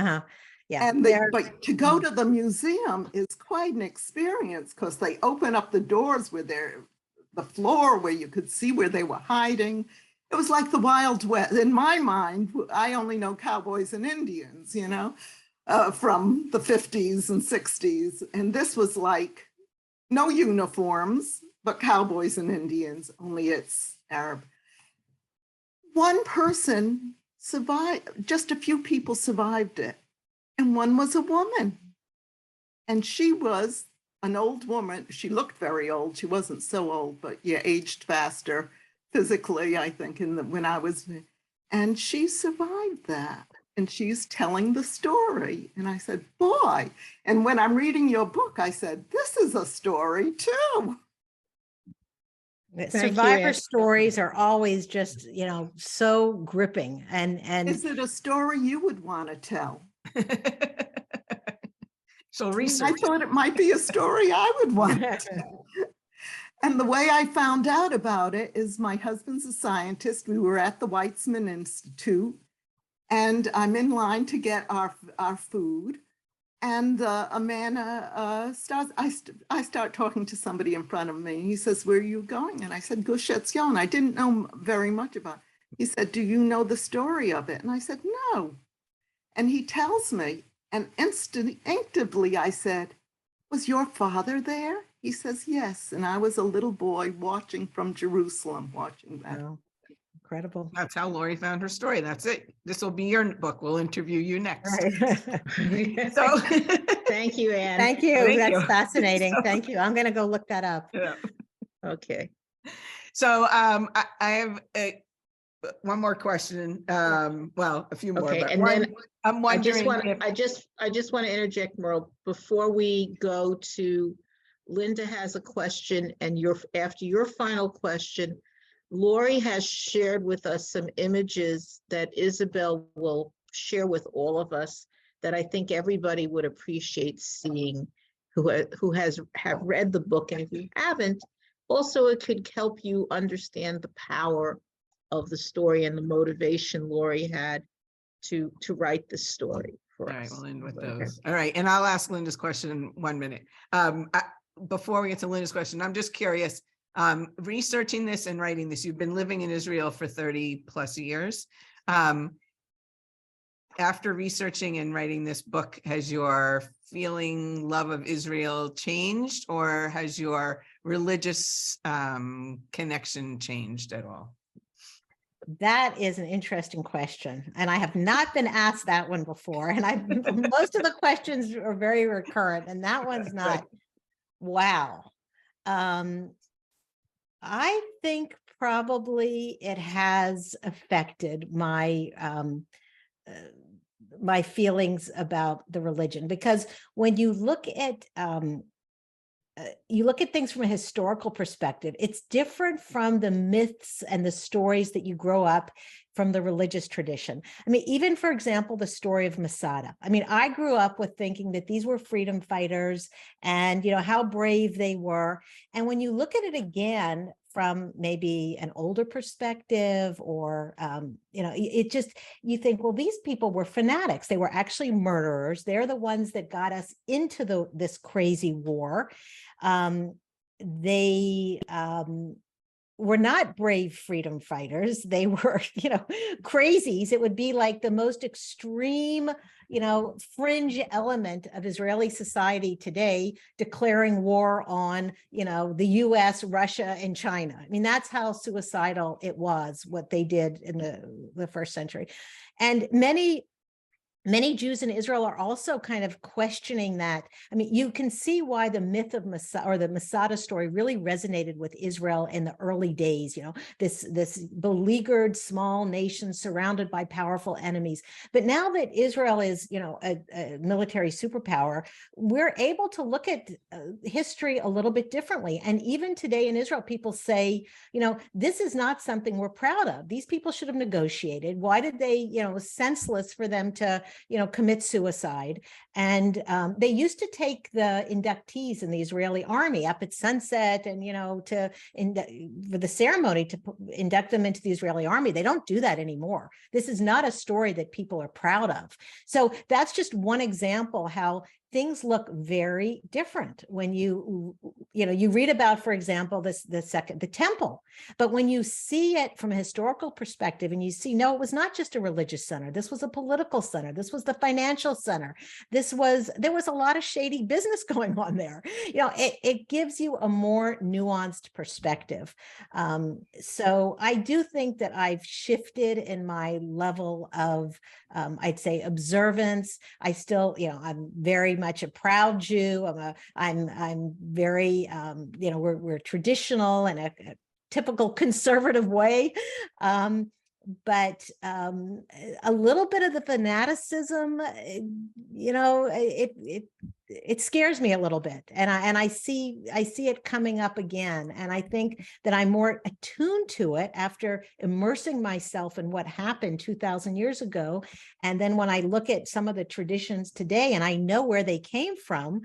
Yeah. And but to go Mhm. to the museum is quite an experience, because they open up the doors with the floor where you could see where they were hiding. It was like the Wild West. In my mind, I only know cowboys and Indians, from the 50s and 60s. And this was like no uniforms, but cowboys and Indians, only it's Arab. One person survived, just a few people survived it. And one was a woman. And she was an old woman. She looked very old. She wasn't so old, but yeah, aged faster physically, I think, when I was, and she survived that. And she's telling the story. And I said, boy. And when I'm reading your book, I said, this is a story too. Survivor stories are always just, so gripping. And Is it a story you would want to tell? So research. I thought it might be a story I would want to tell. And the way I found out about it is my husband's a scientist. We were at the Weizmann Institute, and I'm in line to get our food. And a man starts, I start talking to somebody in front of me. He says, where are you going? And I said, Gush Etzion. I didn't know very much about it. He said, do you know the story of it? And I said, no. And he tells me, and instinctively I said, was your father there? He says, yes. And I was a little boy watching from Jerusalem, watching that. Wow. Incredible. That's how Lori found her story. That's it. This will be your book. We'll interview you next. Right. So Thank you, Anne. Thank you. Thank That's you. fascinating. So- Thank you. I'm going to go look that up. yeah. Okay. So I have one more question. Well, a few more. Okay, But and one, then I'm I just wondering want, if I just want to interject, Merle, before we go to, Linda has a question, and after your final question, Lori has shared with us some images that Isabel will share with all of us that I think everybody would appreciate seeing who have read the book. And if you haven't, also it could help you understand the power of the story and the motivation Lori had to write this story for all right, us. we'll end with Okay. those. All right, and I'll ask Linda's question in 1 minute. Before we get to Linda's question, I'm just curious, researching this and writing this, you've been living in Israel for 30 plus years. After researching and writing this book, has your love of Israel changed, or has your religious connection changed at all? That is an interesting question. And I have not been asked that one before. And most of the questions are very recurrent, and that one's not. Wow. I think probably it has affected my my feelings about the religion, because when you look at things from a historical perspective, it's different from the myths and the stories that you grow up from the religious tradition. I mean, even for example, the story of Masada. I mean, I grew up with thinking that these were freedom fighters and, how brave they were. And when you look at it again from maybe an older perspective, or, it just, you think, well, these people were fanatics. They were actually murderers. They're the ones that got us into this crazy war. They were not brave freedom fighters. They were, crazies. It would be like the most extreme, fringe element of Israeli society today, declaring war on, the US, Russia, and China. I mean, that's how suicidal it was, what they did in the first century. And many Jews in Israel are also kind of questioning that. I mean, you can see why the myth of Masada, or the Masada story, really resonated with Israel in the early days, this beleaguered small nation surrounded by powerful enemies. But now that Israel is, a military superpower, we're able to look at history a little bit differently. And even today in Israel, people say, this is not something we're proud of. These people should have negotiated. Why did they, it was senseless for them to commit suicide. And they used to take the inductees in the Israeli army up at sunset and, for the ceremony to induct them into the Israeli army. They don't do that anymore. This is not a story that people are proud of. So that's just one example how things look very different when you read about, for example, the temple, but when you see it from a historical perspective and you see, no, it was not just a religious center. This was a political center. This was the financial center. There was a lot of shady business going on there. It gives you a more nuanced perspective. So I do think that I've shifted in my level of, I'd say, observance. I still, I'm very much a proud Jew. I'm very, we're traditional in a typical conservative way. But a little bit of the fanaticism, it scares me a little bit, and I see it coming up again, and I think that I'm more attuned to it after immersing myself in what happened 2,000 years ago, and then when I look at some of the traditions today, and I know where they came from,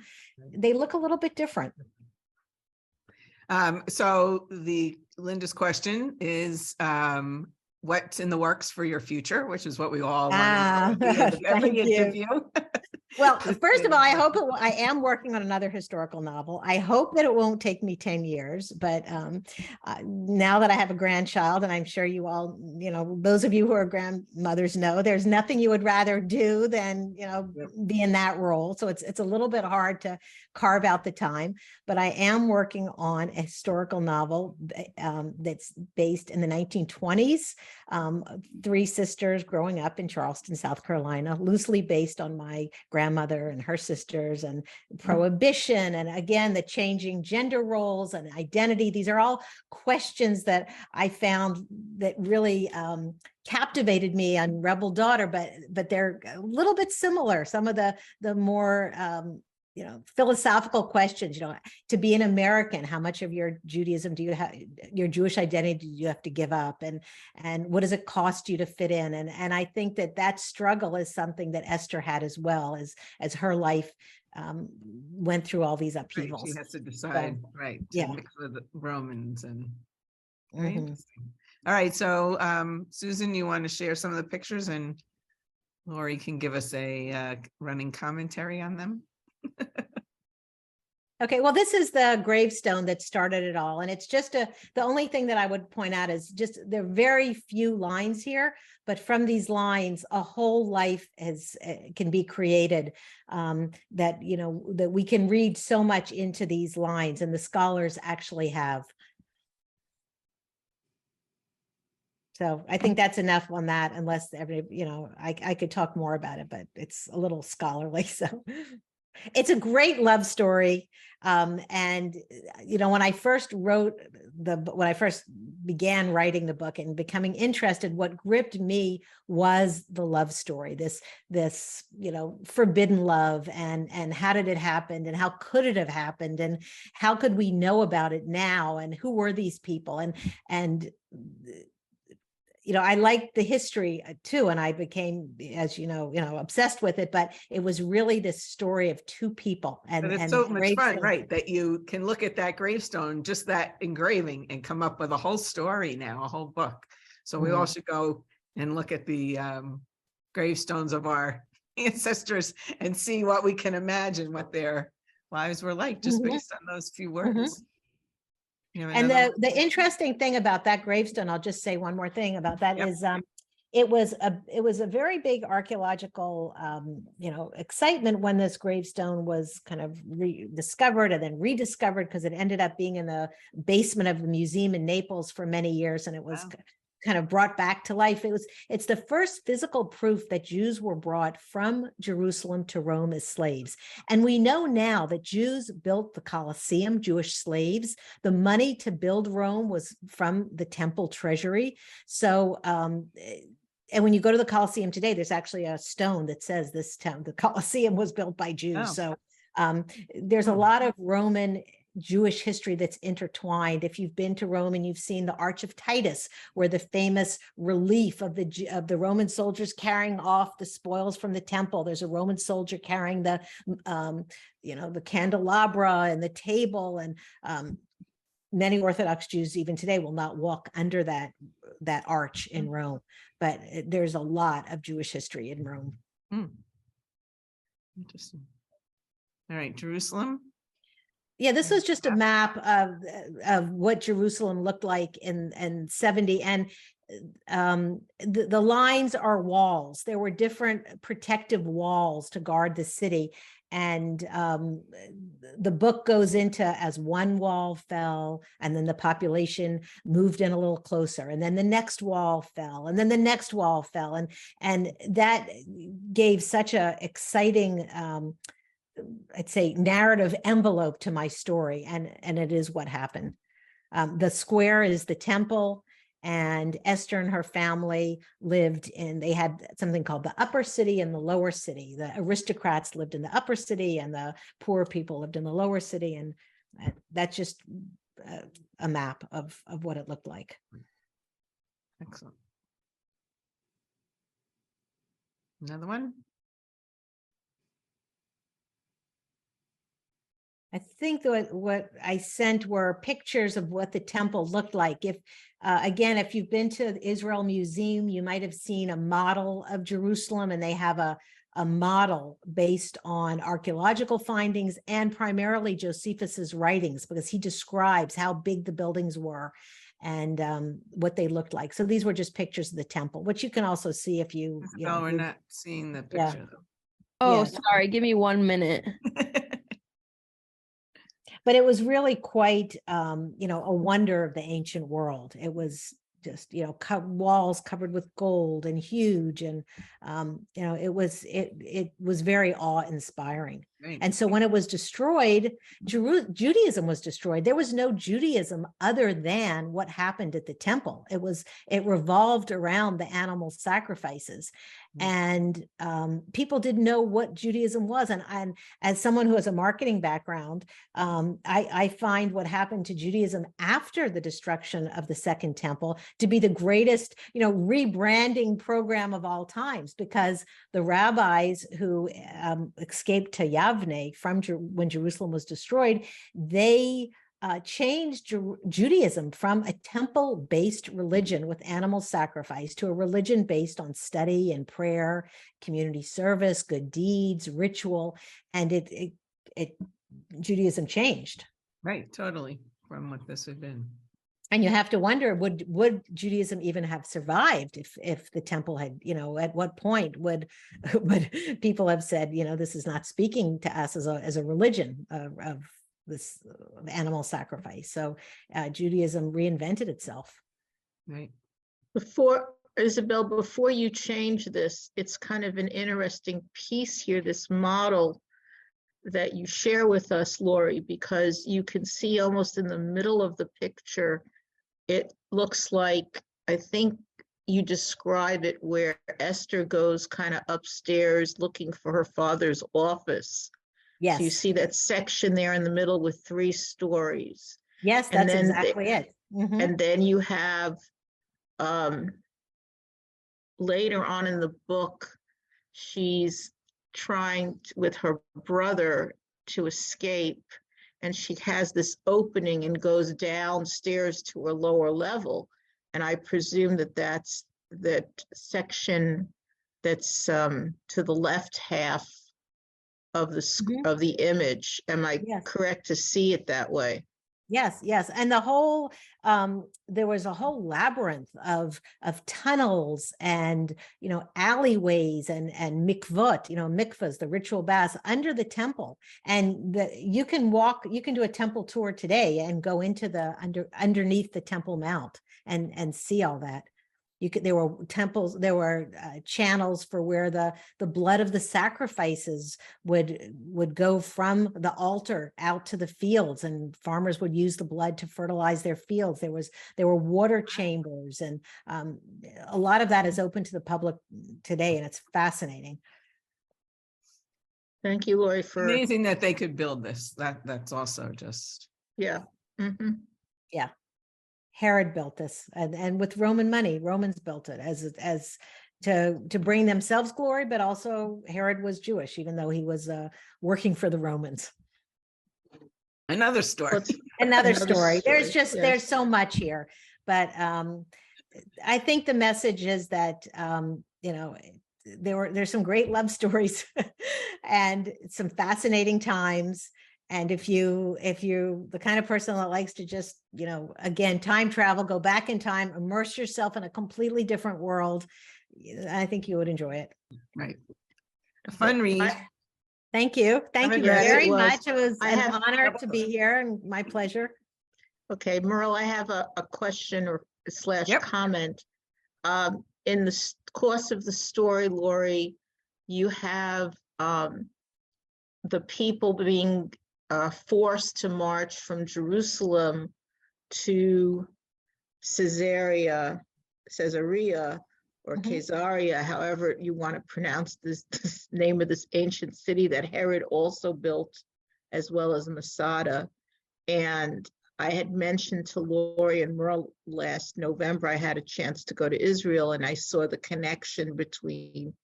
they look a little bit different. So Linda's question is, what's in the works for your future, which is what we all want to know at the end of every interview. Well, first of all, I am working on another historical novel. I hope that it won't take me 10 years, but now that I have a grandchild, and I'm sure you all, those of you who are grandmothers know, there's nothing you would rather do than, be in that role. So it's a little bit hard to carve out the time, but I am working on a historical novel that's based in the 1920s. 3 sisters growing up in Charleston, South Carolina, loosely based on my grandmother and her sisters, and prohibition, and again, the changing gender roles and identity. These are all questions that I found that really captivated me on Rebel Daughter, but they're a little bit similar. Some of the more philosophical questions, to be an American, how much of your Judaism do you have, your Jewish identity do you have to give up? And what does it cost you to fit in? And I think that struggle is something that Esther had as well, as her life went through all these upheavals. Right, she has to decide, to mix with the Romans and very interesting. All right, so Susan, you want to share some of the pictures, and Lori can give us a running commentary on them? Okay, well, this is the gravestone that started it all. And it's just the only thing that I would point out is just there are very few lines here, but from these lines, a whole life can be created, that we can read so much into these lines, and the scholars actually have. So I think that's enough on that, unless everybody, I could talk more about it, but it's a little scholarly, so. It's a great love story. And, when I first began writing the book and becoming interested, what gripped me was the love story, this forbidden love, and how did it happen, and how could it have happened, and how could we know about it now, and who were these people? And I liked the history too, and I became, as obsessed with it. But it was really this story of 2 people, and it's so much fun, right? That you can look at that gravestone, just that engraving, and come up with a whole story now, a whole book. So we all should go and look at the gravestones of our ancestors and see what we can imagine what their lives were like, just based on those few words. And the interesting thing about that gravestone, I'll just say one more thing about that, is it was a very big archaeological excitement when this gravestone was kind of rediscovered and then rediscovered, because it ended up being in the basement of the museum in Naples for many years, and it was kind of brought back to life. It's the first physical proof that Jews were brought from Jerusalem to Rome as slaves. And we know now that Jews built the Colosseum, Jewish slaves. The money to build Rome was from the temple treasury. So, and when you go to the Colosseum today, there's actually a stone that says the Colosseum was built by Jews. So there's a lot of Roman Jewish history that's intertwined. If you've been to Rome and you've seen the Arch of Titus, where the famous relief of the Roman soldiers carrying off the spoils from the temple, there's a Roman soldier carrying the the candelabra and the table, and many Orthodox Jews even today will not walk under that arch in Rome. But there's a lot of Jewish history in Rome. Interesting. All right, Jerusalem. Yeah, this was just a map of what Jerusalem looked like in 70. And the lines are walls. There were different protective walls to guard the city. And the book goes into as one wall fell, and then the population moved in a little closer, and then the next wall fell, and then the next wall fell. And that gave such a exciting I'd say narrative envelope to my story, and it is what happened. The square is the temple, and Esther and her family they had something called the upper city and the lower city. The aristocrats lived in the upper city, and the poor people lived in the lower city, and that's just a map of what it looked like. Excellent. Another one. I think that what I sent were pictures of what the temple looked like. If again, if you've been to the Israel Museum, you might have seen a model of Jerusalem, and they have a model based on archaeological findings and primarily Josephus's writings, because he describes how big the buildings were and what they looked like. So these were just pictures of the temple, which you can also see if you. Oh, we're not seeing the picture though. Oh, Yeah. sorry. Give me 1 minute. But it was really quite, a wonder of the ancient world. It was just, walls covered with gold and huge. And, it was very awe-inspiring. Right. And so when it was destroyed, Judaism was destroyed. There was no Judaism other than what happened at the temple. It revolved around the animal sacrifices. And people didn't know what Judaism was. And as someone who has a marketing background, I find what happened to Judaism after the destruction of the Second Temple to be the greatest, rebranding program of all times, because the rabbis who escaped to Yavne from when Jerusalem was destroyed, they changed Judaism from a temple-based religion with animal sacrifice to a religion based on study and prayer, community service, good deeds, ritual, and Judaism changed. Right, totally, from what this had been. And you have to wonder, would Judaism even have survived if the temple had, at what point would people have said, this is not speaking to us as a religion of this animal sacrifice. So Judaism reinvented itself. Right. Isabel, before you change this, it's kind of an interesting piece here, this model that you share with us, Lori, because you can see almost in the middle of the picture, it looks like, I think you describe it, where Esther goes kind of upstairs looking for her father's office. Yes. So you see that section there in the middle with 3 stories. Yes, that's exactly it. Mm-hmm. And then you have later on in the book, she's trying with her brother to escape, and she has this opening and goes downstairs to a lower level. And I presume that's that section that's to the left half of the image. Am I correct to see it that way? Yes. And the whole, there was a whole labyrinth of tunnels and, alleyways and mikvot, mikvahs, the ritual baths under the temple. And you can do a temple tour today and go into the underneath the Temple Mount and see all that. There were temples, there were channels for where the blood of the sacrifices would go from the altar out to the fields, and farmers would use the blood to fertilize their fields. There were water chambers, and a lot of that is open to the public today, and it's fascinating. Thank you, Lori, for amazing that they could build this. That's also just Yeah. Mhm. Herod built this, and with Roman money, Romans built it as to bring themselves glory, but also Herod was Jewish, even though he was working for the Romans. Another story. Let's- Another Another story. There's story, just there's yes. so much here, but I think the message is that there's some great love stories and some fascinating times. And if you the kind of person that likes to just, again, time travel, go back in time, immerse yourself in a completely different world, I think you would enjoy it. Right. A fun read. Thank you. Thank you Yes, it very was. much. It was I an have- honor to be here and my pleasure. Okay, Merle, I have a question or slash Yep. comment. In the course of the story, Lori, you have the people being forced to march from Jerusalem to Caesarea or Mhm. Caesarea, however you want to pronounce this name of this ancient city that Herod also built, as well as Masada. And I had mentioned to Lori and Merle last November, I had a chance to go to Israel and I saw the connection between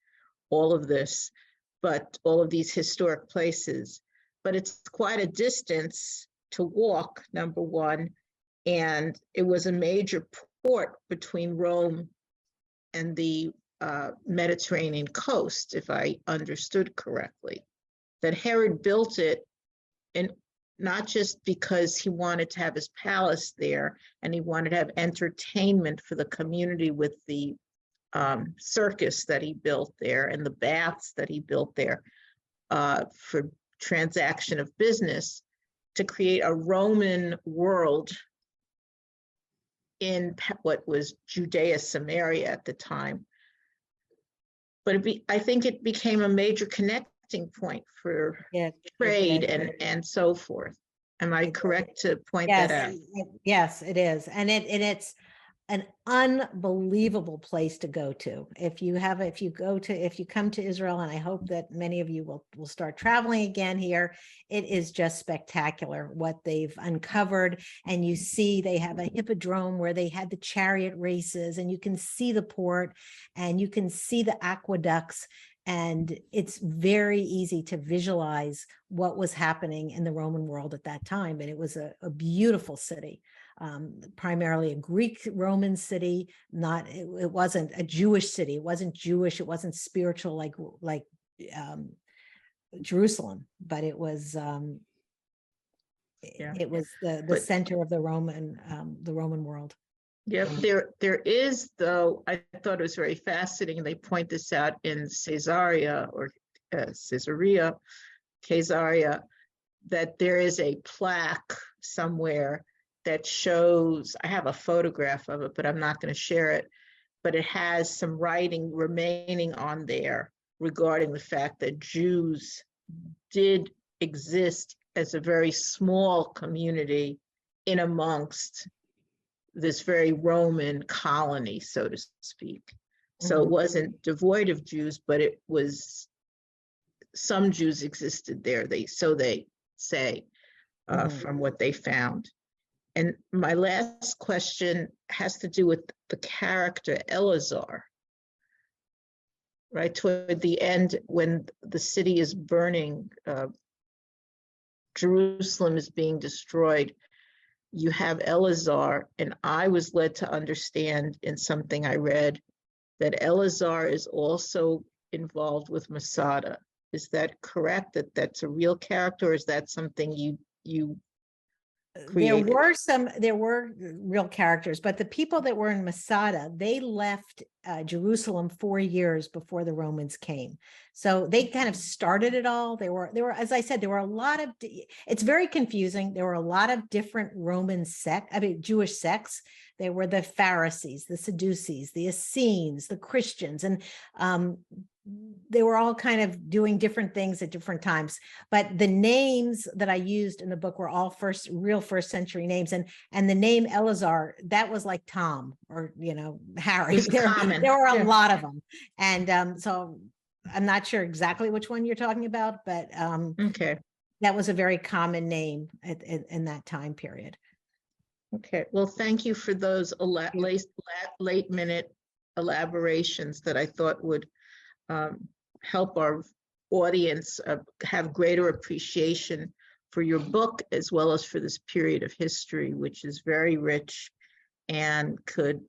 all of this, but all of these historic places. But it's quite a distance to walk, number one. And it was a major port between Rome and the Mediterranean coast, if I understood correctly. That Herod built it, and not just because he wanted to have his palace there and he wanted to have entertainment for the community with the circus that he built there and the baths that he built there for transaction of business, to create a Roman world in what was Judea Samaria at the time. But I think it became a major connecting point for Yeah. trade and so forth. Am I correct to point that out? Yes, it is. And it's an unbelievable place to go to. If you come to Israel, and I hope that many of you will start traveling again here, it is just spectacular what they've uncovered. And you see they have a hippodrome where they had the chariot races, and you can see the port and you can see the aqueducts. And it's very easy to visualize what was happening in the Roman world at that time. And it was a beautiful city. Primarily a Greek Roman city, it wasn't a Jewish city. It wasn't Jewish. It wasn't spiritual like Jerusalem, but it was it was the center of the Roman world. Yeah, there is, though, I thought it was very fascinating. They point this out in Caesarea or Caesarea, that there is a plaque somewhere that shows, I have a photograph of it, but I'm not going to share it, but it has some writing remaining on there regarding the fact that Jews did exist as a very small community in amongst this very Roman colony, so to speak. So it wasn't devoid of Jews, but it was, some Jews existed there, they say, from what they found. And my last question has to do with the character Eleazar. Right toward the end, when the city is burning, Jerusalem is being destroyed, you have Eleazar, and I was led to understand in something I read that Eleazar is also involved with Masada. Is that correct? That's a real character, or is that something you created? There were real characters, but the people that were in Masada, they left Jerusalem 4 years before the Romans came. So they kind of started it all. There were, as I said, there were a lot of, it's very confusing. There were a lot of different Jewish sects. There were the Pharisees, the Sadducees, the Essenes, the Christians, and they were all kind of doing different things at different times. But the names that I used in the book were all real first century names. And the name Eleazar, that was like Tom or, Harry. There were a lot of them. And so I'm not sure exactly which one you're talking about, but Okay. that was a very common name in that time period. Okay, well, thank you for those late minute elaborations that I thought would help our audience have greater appreciation for your book as well as for this period of history, which is very rich and could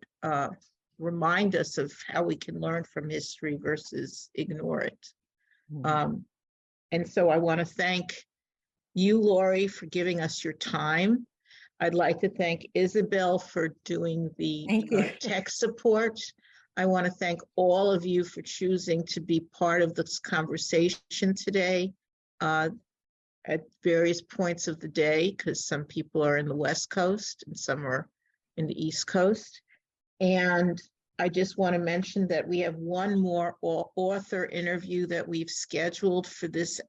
remind us of how we can learn from history versus ignore it. And so I want to thank you, Lori, for giving us your time. I'd like to thank Isabel for doing the Thank you. tech support. I want to thank all of you for choosing to be part of this conversation today at various points of the day, because some people are in the West Coast and some are in the East Coast. And I just want to mention that we have one more author interview that we've scheduled for this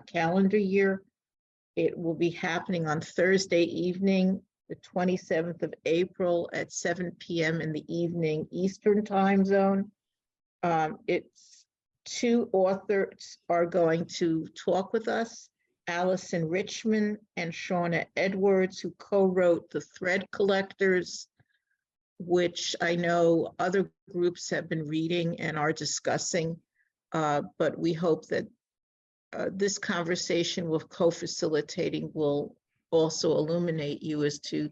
calendar year. It will be happening on Thursday evening, the 27th of April at 7 p.m. in the evening Eastern time zone. It's two authors are going to talk with us, Allison Richmond and Shauna Edwards, who co-wrote The Thread Collectors, which I know other groups have been reading and are discussing, but we hope that this conversation with co-facilitating will also illuminate you as to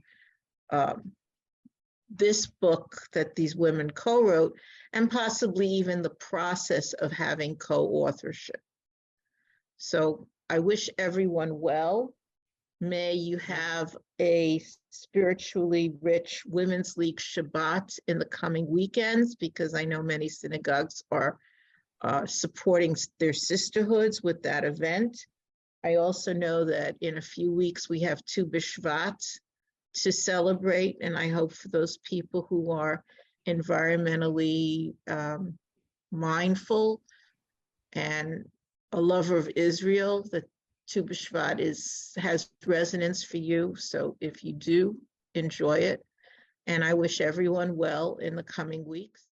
this book that these women co-wrote, and possibly even the process of having co-authorship. So I wish everyone well. May you have a spiritually rich Women's League Shabbat in the coming weekends, because I know many synagogues are supporting their sisterhoods with that event. I also know that in a few weeks we have Tu B'Shvat to celebrate, and I hope for those people who are environmentally mindful and a lover of Israel, that Tu B'Shvat has resonance for you. So if you do, enjoy it. And I wish everyone well in the coming weeks.